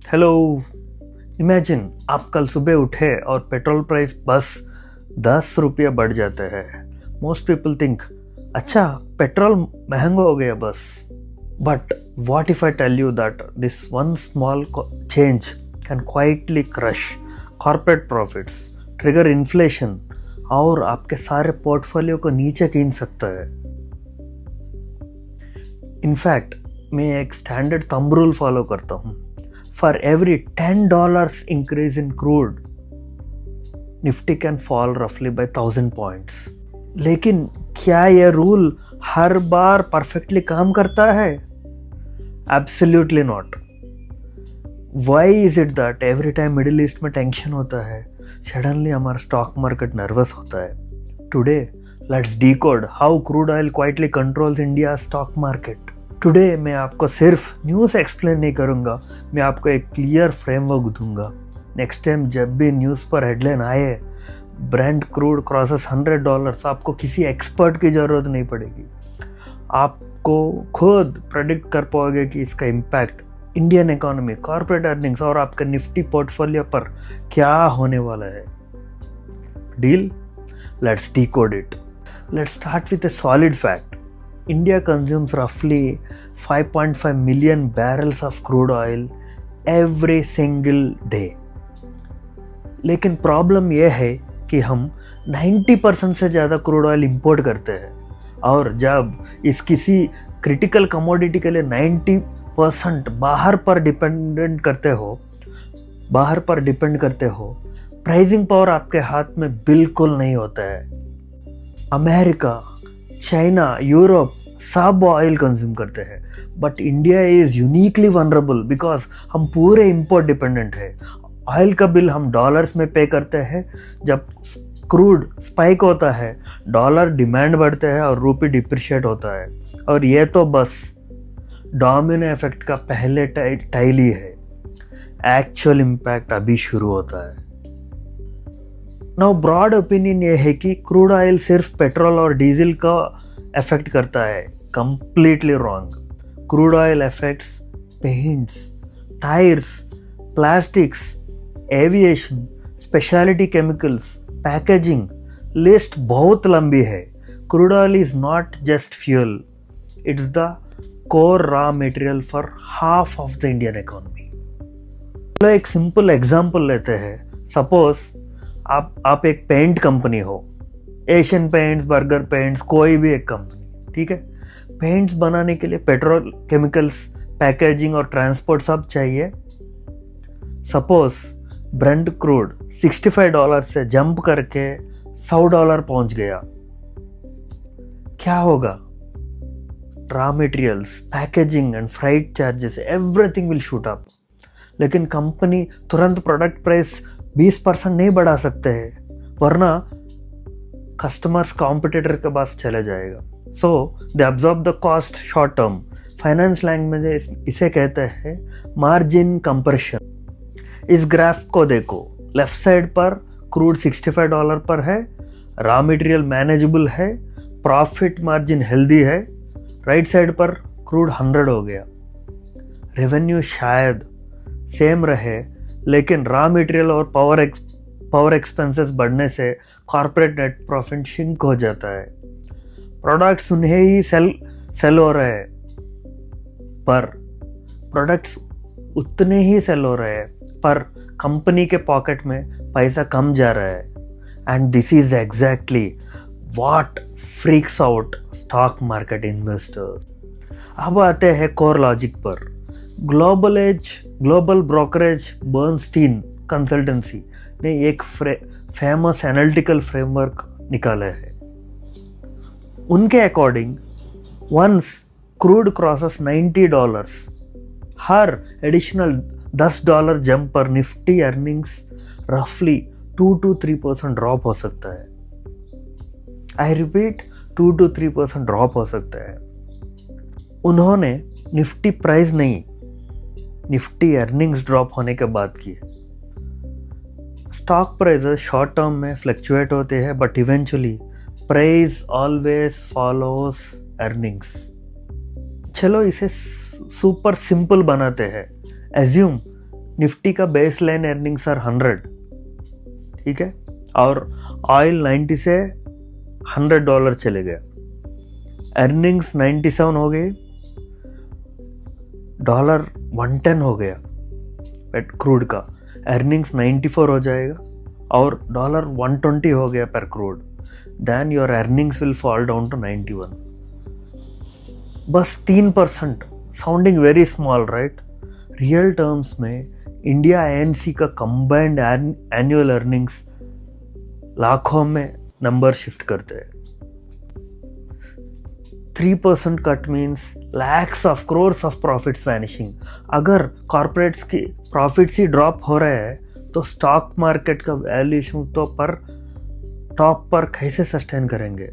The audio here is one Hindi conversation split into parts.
हेलो। इमेजिन आप कल सुबह उठे और पेट्रोल प्राइस बस 10 रुपये बढ़ जाते हैं। मोस्ट पीपल थिंक अच्छा पेट्रोल महंगा हो गया बस। But what if I tell you that this one small change can quietly crush corporate profits, trigger inflation और आपके सारे पोर्टफोलियो को नीचे खींच सकता है। इनफैक्ट मैं एक स्टैंडर्ड थंब रूल फॉलो करता हूँ। For every $10 increase in crude, Nifty can fall रफली by 1000 points। लेकिन क्या यह रूल हर बार परफेक्टली काम करता है? Absolutely not. Why is it that every time middle east में टेंशन होता है, सडनली हमारा स्टॉक मार्केट नर्वस होता है? Today, let's decode how crude oil quietly controls India's stock market. Today मैं आपको सिर्फ न्यूज़ एक्सप्लेन नहीं करूँगा, मैं आपको एक क्लियर फ्रेमवर्क दूंगा। नेक्स्ट टाइम जब भी न्यूज़ पर हेडलाइन आए ब्रेंट क्रूड क्रॉसेस $100, आपको किसी एक्सपर्ट की ज़रूरत नहीं पड़ेगी। आपको खुद प्रेडिक्ट कर पाओगे कि इसका impact Indian economy, corporate earnings और आपका निफ्टी पोर्टफोलियो पर क्या होने वाला है। Deal? Let's decode it. Let's start with A solid fact. India consumes roughly 5.5 million barrels of crude oil every single day. लेकिन प्रॉब्लम यह है कि हम 90% से ज़्यादा क्रूड ऑयल इंपोर्ट करते हैं, और जब इस किसी क्रिटिकल कमोडिटी के लिए 90% बाहर पर डिपेंड करते हो, प्राइसिंग पावर आपके हाथ में बिल्कुल नहीं होता है। अमेरिका, चाइना, यूरोप सब ऑयल कंज्यूम करते हैं, but India is uniquely vulnerable because हम पूरे इंपोर्ट डिपेंडेंट है। ऑयल का बिल हम डॉलर्स में पे करते हैं। जब क्रूड स्पाइक होता है, डॉलर डिमांड बढ़ते हैं और रूपी डिप्रिशिएट होता है, और ये तो बस डोमिनो इफेक्ट का पहले टाइल ही है। एक्चुअल इम्पैक्ट अभी शुरू होता है। नाउ ब्रॉड ओपिनियन ये है कि क्रूड ऑयल सिर्फ पेट्रोल और डीजल का अफेक्ट करता है। Completely wrong. Crude oil affects paints, tyres, plastics, aviation, speciality chemicals, packaging, list बहुत लंबी है। Crude oil is not just fuel, it's the core raw material for half of the Indian economy. चलो एक सिंपल एग्जांपल लेते हैं। सपोज आप एक पेंट कंपनी हो, एशियन पेंट्स, बर्गर पेंट्स, कोई भी एक कंपनी, ठीक है। पेंट्स बनाने के लिए पेट्रोल, केमिकल्स, पैकेजिंग और ट्रांसपोर्ट सब चाहिए। सपोज ब्रेंट क्रूड $65 से जंप करके $100 पहुंच गया, क्या होगा? Raw materials, packaging and freight charges, everything will shoot up. लेकिन कंपनी तुरंत प्रोडक्ट प्राइस 20% नहीं बढ़ा सकते हैं, वरना कस्टमर्स कॉम्पिटिटर के पास चले जाएगा। So they absorb the cost short term. Finance language में इसे कहते हैं मार्जिन कंप्रेशन। इस ग्राफ को देखो, लेफ्ट साइड पर क्रूड $65 पर है, रॉ मटेरियल मैनेजेबल है, प्रॉफिट मार्जिन हेल्दी है। राइट साइड पर क्रूड 100 हो गया। रेवेन्यू शायद सेम रहे, लेकिन रॉ मटेरियल और पावर एक्सपेंसेस बढ़ने से कॉर्पोरेट नेट प्रॉफिट शिंक हो जाता है। प्रोडक्ट्स उन्हें ही सेल हो रहे हैं, पर प्रोडक्ट्स उतने ही सेल हो रहे हैं, पर कंपनी के पॉकेट में पैसा कम जा रहा है। And this is exactly what freaks out stock market investors. अब आते हैं कोर लॉजिक पर। ग्लोबल ब्रोकरेज बर्नस्टीन कंसल्टेंसी ने एक फेमस एनालिटिकल फ्रेमवर्क निकाला है। उनके अकॉर्डिंग वंस क्रूड क्रॉसेस $90, हर एडिशनल $10 जंप पर निफ्टी अर्निंग्स रफली 2 to 3% ड्रॉप हो सकता है। आई रिपीट, 2 to 3% ड्रॉप हो सकता है। उन्होंने निफ्टी प्राइस नहीं, निफ्टी अर्निंग्स ड्रॉप होने के बाद की। स्टॉक प्राइसेस शॉर्ट टर्म में फ्लक्चुएट होते हैं, but eventually price always follows earnings. चलो इसे सुपर सिंपल बनाते हैं। एज्यूम निफ्टी का बेस लाइन अर्निंग्स आर 100, ठीक है, और ऑयल 90 से $100 चले गए, अर्निंग्स 97 हो गए, $110 हो गया पेट क्रूड का, अर्निंग्स 94 हो जाएगा और $120 हो गया पर crude, then your earnings will fall down to 91. बस 3%, sounding very small right. Real terms में इंडिया एएनसी का कंबाइंड एनुअल अर्निंग्स लाखों में नंबर शिफ्ट करते हैं. 3% cut means lakhs of crores of profits vanishing. अगर कॉर्पोरेट्स की प्रॉफिट्स ही ड्रॉप हो रहे हैं तो स्टॉक मार्केट का वैल्यूएशन तो पर टॉप पर कैसे सस्टेन करेंगे?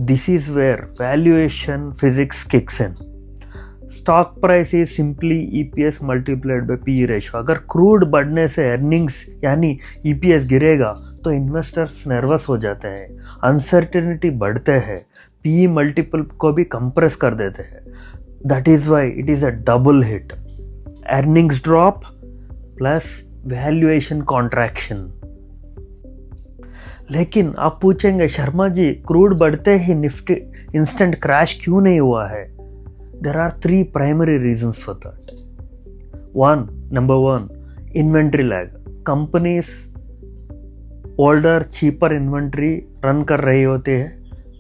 This is where valuation physics kicks in. Stock price is simply EPS multiplied by P ratio. अगर क्रूड बढ़ने से अर्निंग्स यानी ईपीएस गिरेगा तो इन्वेस्टर्स नर्वस हो जाते हैं, अनसर्टेनिटी बढ़ते हैं, पी मल्टीपल को भी कंप्रेस कर देते हैं. That is why it is a double hit. Earnings drop plus valuation contraction. लेकिन आप पूछेंगे शर्मा जी क्रूड बढ़ते ही निफ्टी इंस्टेंट क्रैश क्यों नहीं हुआ है? There are 3 primary reasons for that. Number one, inventory lag. Companies older, cheaper inventory run कर रही होती है.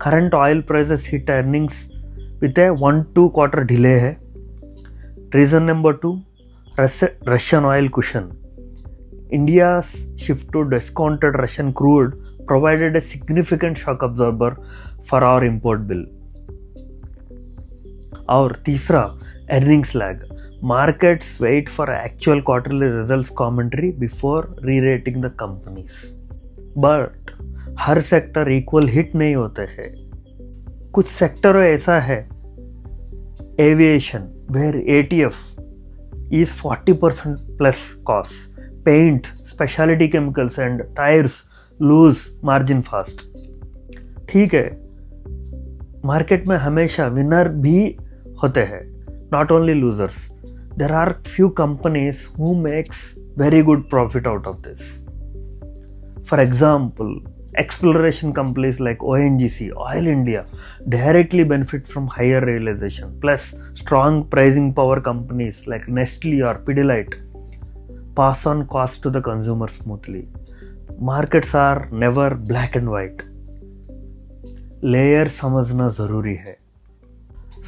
Current oil prices hit earnings with a 1-2 quarter delay है. Reason number 2, Russian oil cushion. India's shift to discounted Russian crude provided a significant shock absorber for our import bill. और तीसरा earnings lag. Markets wait for actual quarterly results commentary before re-rating the companies. But her sector equal hit नहीं होते हैं. कुछ सेक्टर ऐसा है, aviation where ATF is 40% plus cost, paint, specialty chemicals and tires lose margin fast. ठीक है, मार्केट में हमेशा विनर भी होते हैं, not only losers. There are few companies who makes very good profit out of this. For example, exploration companies like ONGC, Oil India directly benefit from higher realization. Plus, strong pricing power companies like Nestle or Pidilite pass on cost to the consumer smoothly. Markets are never black and white. Layer समझना ज़रूरी है.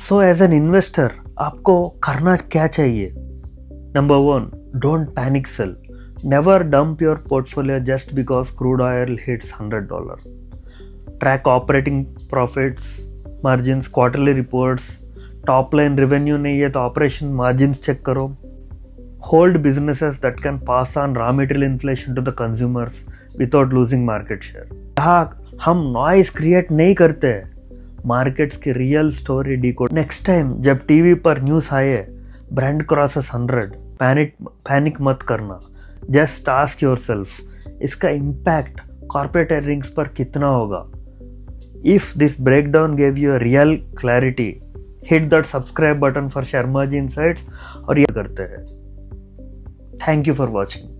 सो एज एन इन्वेस्टर आपको करना क्या चाहिए? Number 1, don't panic sell. Never dump your portfolio just because crude oil hits $100. Track operating profits, margins, quarterly reports. Top line revenue नहीं है तो ऑपरेशन मार्जिन्स चेक करो. Hold businesses that can pass on raw material inflation to the consumers without losing market share. यहाँ हम नॉइज क्रिएट नहीं करते, मार्केट्स की real story decode. Next time जब टीवी पर न्यूज़ आए ब्रांड क्रॉसेस 100, पैनिक मत करना. जस्ट आस्क योरसेल्फ इसका इम्पैक्ट कॉर्पोरेट अर्निंग्स पर कितना होगा. If this breakdown gave you real clarity, hit that subscribe button for Sharma ji insights और ये करते हैं. Thank you for watching.